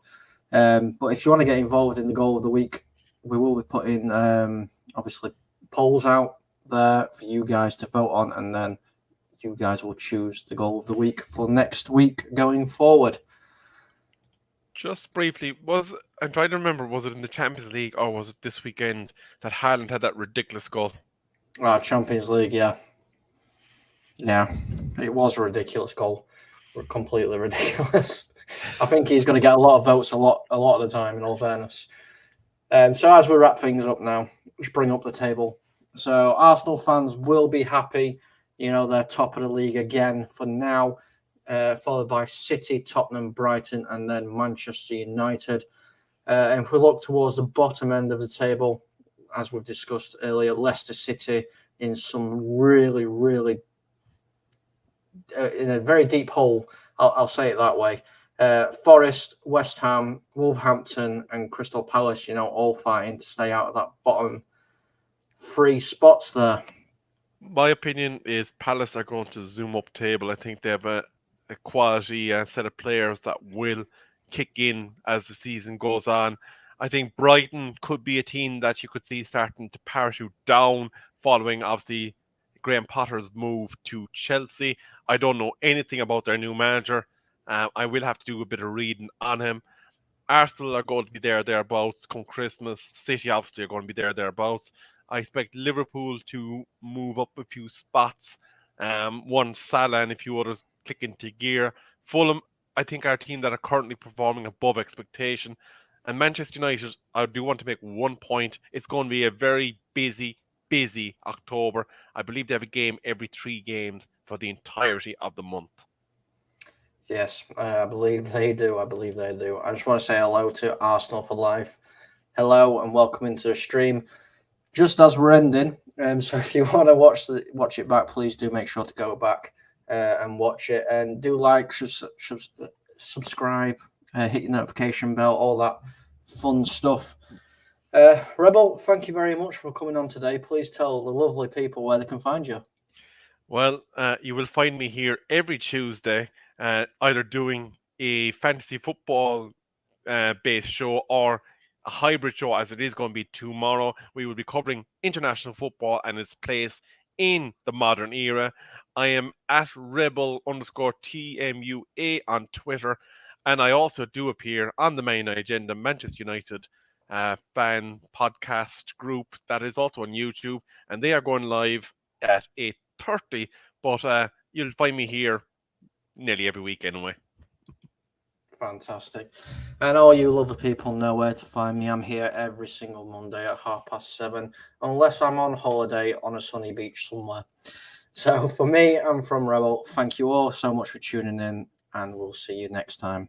But if you want to get involved in the goal of the week, we will be putting obviously polls out there for you guys to vote on, and then you guys will choose the goal of the week for next week going forward. Just briefly, I'm trying to remember, was it in the Champions League or was it this weekend that Haaland had that ridiculous goal? Champions League, yeah. Yeah, it was a ridiculous goal. Completely ridiculous. I think he's going to get a lot of votes a lot of the time, in all fairness. So as we wrap things up now, let's bring up the table. So Arsenal fans will be happy. You know, they're top of the league again for now, followed by City, Tottenham, Brighton, and then Manchester United. And if we look towards the bottom end of the table, as we've discussed earlier, Leicester City in some really, really in a very deep hole. I'll say it that way. Forest, West Ham, Wolverhampton, and Crystal Palace, you know, all fighting to stay out of that bottom 3 spots there. My opinion is Palace are going to zoom up table. I think they have a quality set of players that will kick in as the season goes on. I think Brighton could be a team that you could see starting to parachute down following, obviously, Graham Potter's move to Chelsea. I don't know anything about their new manager. I will have to do a bit of reading on him. Arsenal are going to be thereabouts come Christmas. City obviously are going to be thereabouts. I expect Liverpool to move up a few spots. One Salah and a few others click into gear. Fulham, I think, are a team that are currently performing above expectation. And Manchester United, I do want to make one point. It's going to be a very busy October. I believe they have a game every 3 games for the entirety of the month. Yes, I believe they do. I just want to say hello to Arsenal for Life. Hello and welcome into the stream. Just as we're ending, so if you want to watch it back, please do make sure to go back and watch it. And do like, subscribe, hit your notification bell, all that fun stuff. Rebel, thank you very much for coming on today. Please tell the lovely people where they can find you. Well, you will find me here every Tuesday, either doing a fantasy football based show or a hybrid show, as it is going to be tomorrow. We will be covering international football and its place in the modern era. I am at rebel_TMUA on Twitter, and I also do appear on the Main Agenda Manchester United fan podcast group that is also on YouTube, and they are going live at 8:30, but you'll find me here nearly every week anyway. Fantastic. And all you lovely people know where to find me. I'm here every single Monday at 7:30, unless I'm on holiday on a sunny beach somewhere. So for me, I'm from Rebel. Thank you all so much for tuning in, and we'll see you next time.